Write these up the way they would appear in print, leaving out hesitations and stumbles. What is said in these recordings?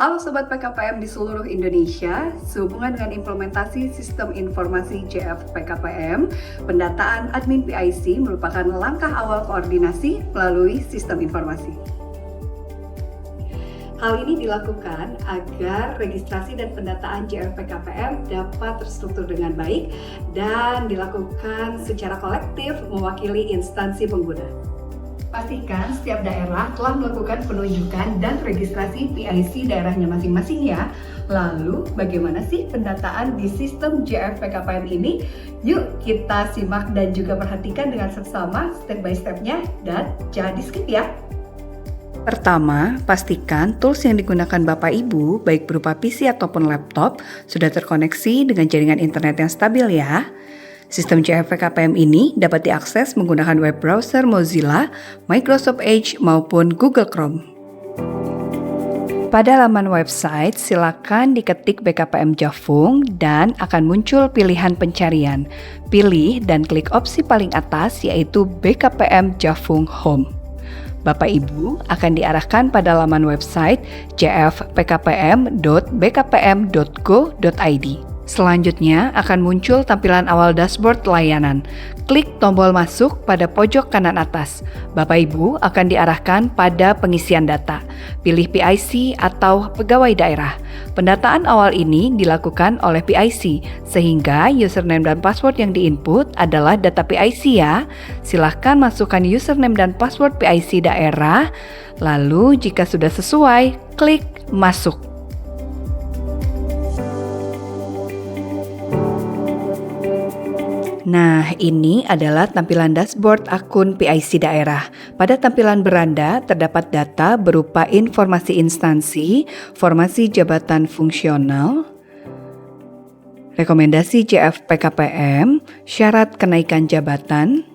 Halo Sobat PKPM di seluruh Indonesia, sehubungan dengan implementasi Sistem Informasi JF PKPM, pendataan admin PIC merupakan langkah awal koordinasi melalui sistem informasi. Hal ini dilakukan agar registrasi dan pendataan JF PKPM dapat terstruktur dengan baik dan dilakukan secara kolektif mewakili instansi pengguna. Pastikan setiap daerah telah melakukan penunjukan dan registrasi PIC daerahnya masing-masing ya. Lalu bagaimana sih pendataan di sistem JF PKPM ini? Yuk kita simak dan juga perhatikan dengan seksama step by stepnya dan jangan di skip ya. Pertama, pastikan tools yang digunakan Bapak Ibu, baik berupa PC ataupun laptop, sudah terkoneksi dengan jaringan internet yang stabil ya. Sistem JF PKPM ini dapat diakses menggunakan web browser Mozilla, Microsoft Edge, maupun Google Chrome. Pada laman website, silakan diketik BKPM Jafung dan akan muncul pilihan pencarian. Pilih dan klik opsi paling atas yaitu BKPM Jafung Home. Bapak Ibu akan diarahkan pada laman website jfpkpm.bkpm.go.id. Selanjutnya akan muncul tampilan awal dashboard layanan. Klik tombol masuk pada pojok kanan atas. Bapak Ibu akan diarahkan pada pengisian data. Pilih PIC atau pegawai daerah. Pendataan awal ini dilakukan oleh PIC, sehingga username dan password yang diinput adalah data PIC ya. Silahkan masukkan username dan password PIC daerah, lalu jika sudah sesuai, klik masuk. Nah, ini adalah tampilan dashboard akun PIC daerah. Pada tampilan beranda terdapat data berupa informasi instansi, formasi jabatan fungsional, rekomendasi JF PKPM, syarat kenaikan jabatan,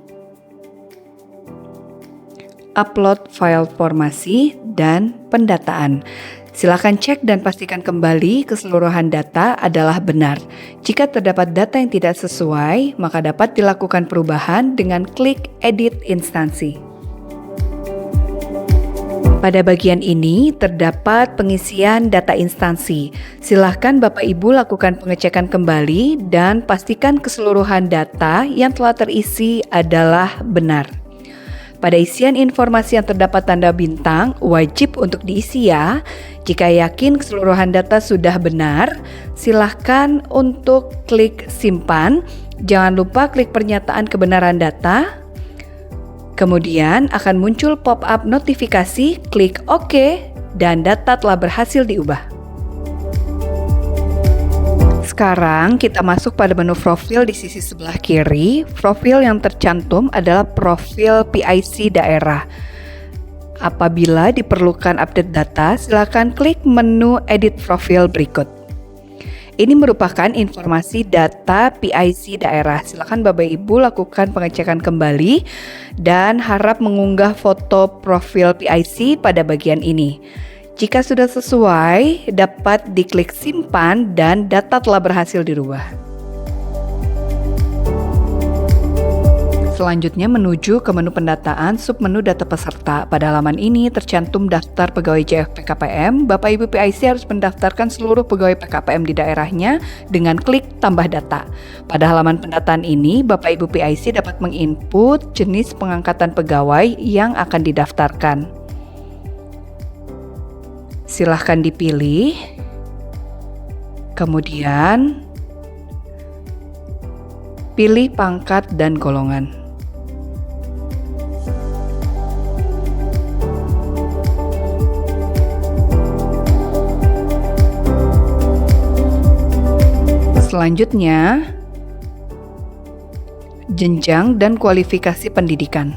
upload file formasi, dan pendataan. Silakan cek dan pastikan kembali keseluruhan data adalah benar. Jika terdapat data yang tidak sesuai, maka dapat dilakukan perubahan dengan klik Edit Instansi. Pada bagian ini terdapat pengisian data instansi. Silahkan Bapak Ibu lakukan pengecekan kembali dan pastikan keseluruhan data yang telah terisi adalah benar. Pada isian informasi yang terdapat tanda bintang, wajib untuk diisi ya. Jika yakin keseluruhan data sudah benar, silahkan untuk klik simpan. Jangan lupa klik pernyataan kebenaran data. Kemudian akan muncul pop-up notifikasi, klik OK, dan data telah berhasil diubah. Sekarang kita masuk pada menu profil di sisi sebelah kiri. Profil yang tercantum adalah profil PIC daerah. Apabila diperlukan update data, silakan klik menu edit profil berikut. Ini merupakan informasi data PIC daerah. Silakan Bapak Ibu lakukan pengecekan kembali dan harap mengunggah foto profil PIC pada bagian ini. Jika sudah sesuai, dapat diklik simpan dan data telah berhasil dirubah. Selanjutnya menuju ke menu pendataan submenu data peserta. Pada halaman ini tercantum daftar pegawai JF PKPM. Bapak Ibu PIC harus mendaftarkan seluruh pegawai PKPM di daerahnya dengan klik tambah data. Pada halaman pendataan ini, Bapak Ibu PIC dapat menginput jenis pengangkatan pegawai yang akan didaftarkan. Silahkan dipilih, kemudian pilih pangkat dan golongan. Selanjutnya, jenjang dan kualifikasi pendidikan.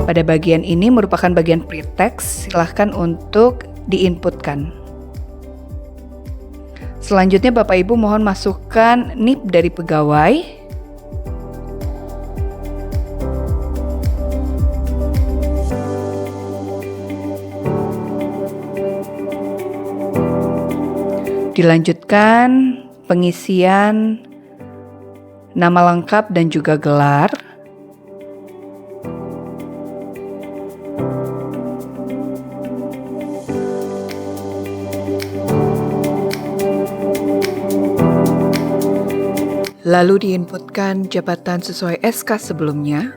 Pada bagian ini merupakan bagian pre-text, silahkan untuk diinputkan. Selanjutnya Bapak Ibu mohon masukkan NIP dari pegawai. Dilanjutkan pengisian nama lengkap dan juga gelar. lalu diinputkan jabatan sesuai SK sebelumnya.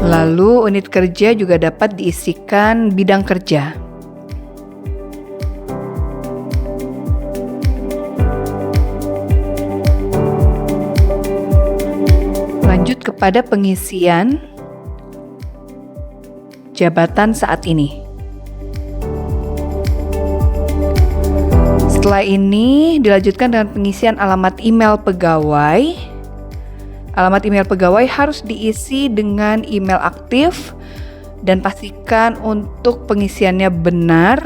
Lalu unit kerja juga dapat diisikan bidang kerja. Lanjut kepada pengisian jabatan saat ini. Setelah ini dilanjutkan dengan pengisian alamat email pegawai. Alamat email pegawai harus diisi dengan email aktif dan pastikan untuk pengisiannya benar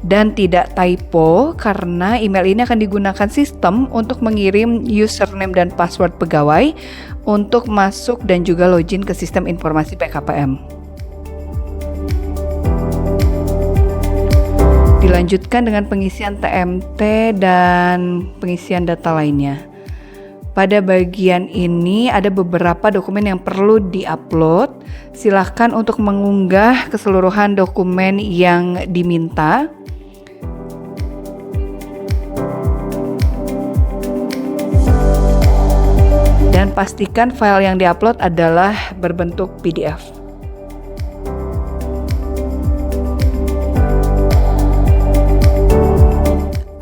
dan tidak typo karena email ini akan digunakan sistem untuk mengirim username dan password pegawai untuk masuk dan juga login ke sistem informasi PKPM. Dilanjutkan dengan pengisian TMT dan pengisian data lainnya. Pada bagian ini ada beberapa dokumen yang perlu di-upload. Silahkan untuk mengunggah keseluruhan dokumen yang diminta. Dan pastikan file yang di-upload adalah berbentuk PDF.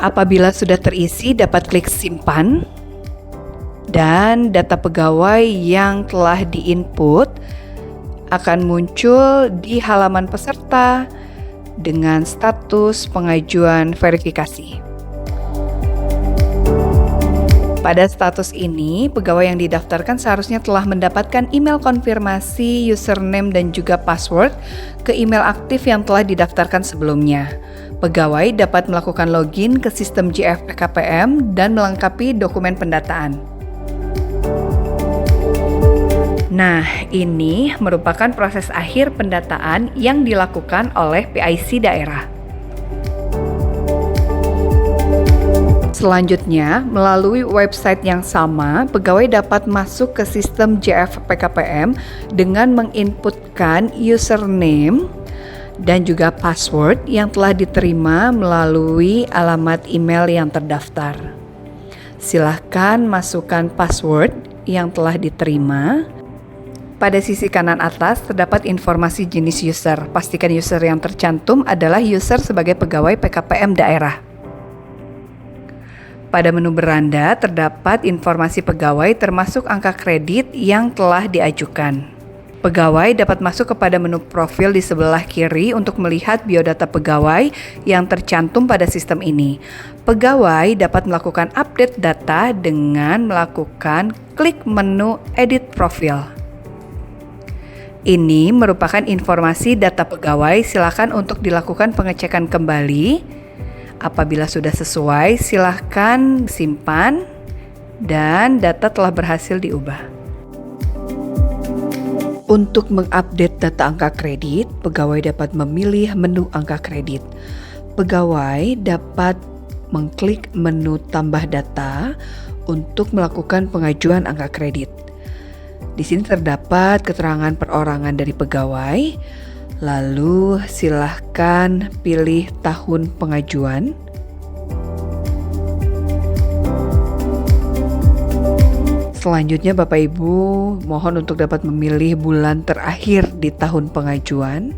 Apabila sudah terisi, dapat klik simpan. Dan data pegawai yang telah diinput akan muncul di halaman peserta dengan status pengajuan verifikasi. Pada status ini, pegawai yang didaftarkan seharusnya telah mendapatkan email konfirmasi username dan juga password ke email aktif yang telah didaftarkan sebelumnya. Pegawai dapat melakukan login ke sistem JF PKPM dan melengkapi dokumen pendataan. Nah, ini merupakan proses akhir pendataan yang dilakukan oleh PIC daerah. Selanjutnya, melalui website yang sama, pegawai dapat masuk ke sistem JF PKPM dengan menginputkan username dan juga password yang telah diterima melalui alamat email yang terdaftar. Silahkan masukkan password yang telah diterima. Pada sisi kanan atas terdapat informasi jenis user. Pastikan user yang tercantum adalah user sebagai pegawai PKPM daerah. Pada menu beranda terdapat informasi pegawai termasuk angka kredit yang telah diajukan. Pegawai dapat masuk kepada menu profil di sebelah kiri untuk melihat biodata pegawai yang tercantum pada sistem ini. Pegawai dapat melakukan update data dengan melakukan klik menu edit profil. Ini merupakan informasi data pegawai, silakan untuk dilakukan pengecekan kembali. Apabila sudah sesuai, silakan simpan dan data telah berhasil diubah. Untuk mengupdate data angka kredit, pegawai dapat memilih menu angka kredit. Pegawai dapat mengklik menu tambah data untuk melakukan pengajuan angka kredit. Di sini terdapat keterangan perorangan dari pegawai, lalu silahkan pilih tahun pengajuan. Selanjutnya Bapak Ibu mohon untuk dapat memilih bulan terakhir di tahun pengajuan.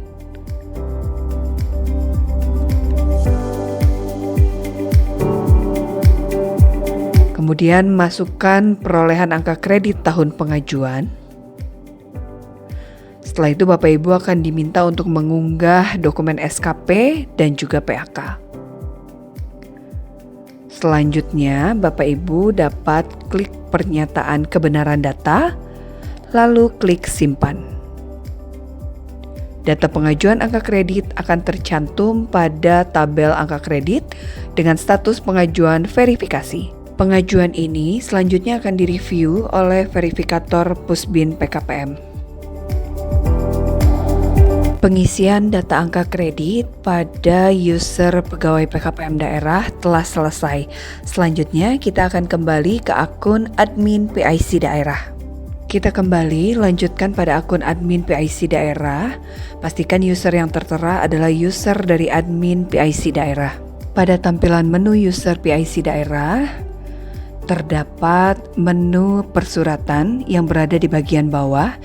Kemudian masukkan perolehan angka kredit tahun pengajuan. Setelah itu Bapak Ibu akan diminta untuk mengunggah dokumen SKP dan juga PAK. Selanjutnya Bapak Ibu dapat klik pernyataan kebenaran data, lalu klik simpan. Data pengajuan angka kredit akan tercantum pada tabel angka kredit dengan status pengajuan verifikasi. Pengajuan ini selanjutnya akan direview oleh verifikator Pusbin PKPM. Pengisian data angka kredit pada user pegawai PKPM daerah telah selesai. Selanjutnya kita akan kembali ke akun admin PIC daerah. Kita kembali lanjutkan pada akun admin PIC daerah. Pastikan user yang tertera adalah user dari admin PIC daerah. Pada tampilan menu user PIC daerah, terdapat menu persuratan yang berada di bagian bawah.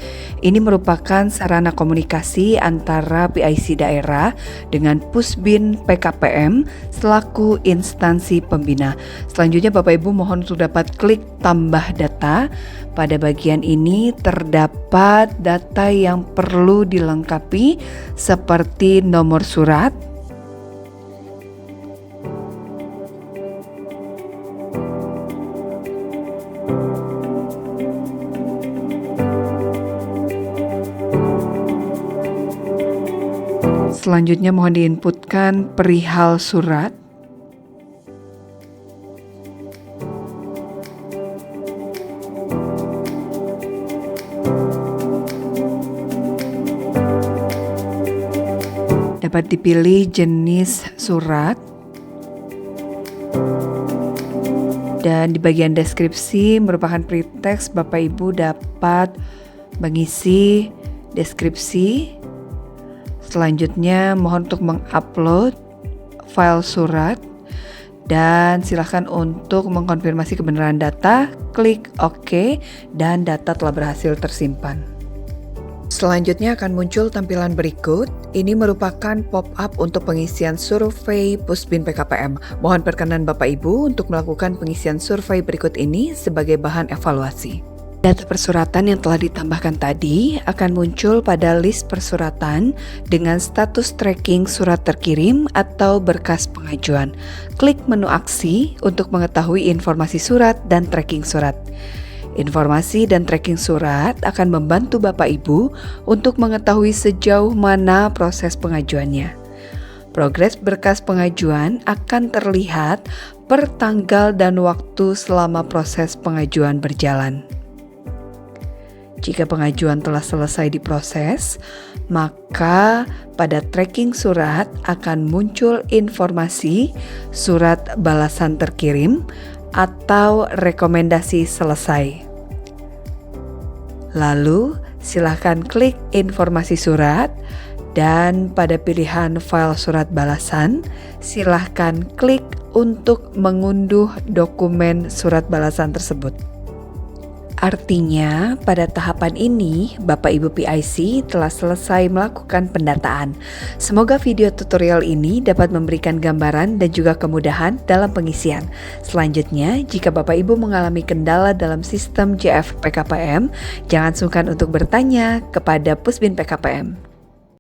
Ini merupakan sarana komunikasi antara PIC daerah dengan Pusbin PKPM selaku instansi pembina. Selanjutnya Bapak Ibu mohon untuk dapat klik tambah data. Pada bagian ini terdapat data yang perlu dilengkapi seperti nomor surat, selanjutnya mohon diinputkan perihal surat, dapat dipilih jenis surat, dan di bagian deskripsi merupakan preteks. Bapak Ibu dapat mengisi deskripsi. Selanjutnya mohon untuk mengupload file surat dan silakan untuk mengkonfirmasi kebenaran data, klik OK dan data telah berhasil tersimpan. Selanjutnya akan muncul tampilan berikut. Ini merupakan pop-up untuk pengisian survei Pusbin PKPM. Mohon perkenan Bapak Ibu untuk melakukan pengisian survei berikut ini sebagai bahan evaluasi. Data persuratan yang telah ditambahkan tadi akan muncul pada list persuratan dengan status tracking surat terkirim atau berkas pengajuan. Klik menu aksi untuk mengetahui informasi surat dan tracking surat. Informasi dan tracking surat akan membantu Bapak Ibu untuk mengetahui sejauh mana proses pengajuannya. Progres berkas pengajuan akan terlihat per tanggal dan waktu selama proses pengajuan berjalan. Jika pengajuan telah selesai diproses, maka pada tracking surat akan muncul informasi surat balasan terkirim atau rekomendasi selesai. Lalu, silakan klik informasi surat dan pada pilihan file surat balasan, silakan klik untuk mengunduh dokumen surat balasan tersebut. Artinya, pada tahapan ini, Bapak Ibu PIC telah selesai melakukan pendataan. Semoga video tutorial ini dapat memberikan gambaran dan juga kemudahan dalam pengisian. Selanjutnya, jika Bapak Ibu mengalami kendala dalam sistem JF PKPM, jangan sungkan untuk bertanya kepada Pusbin PKPM.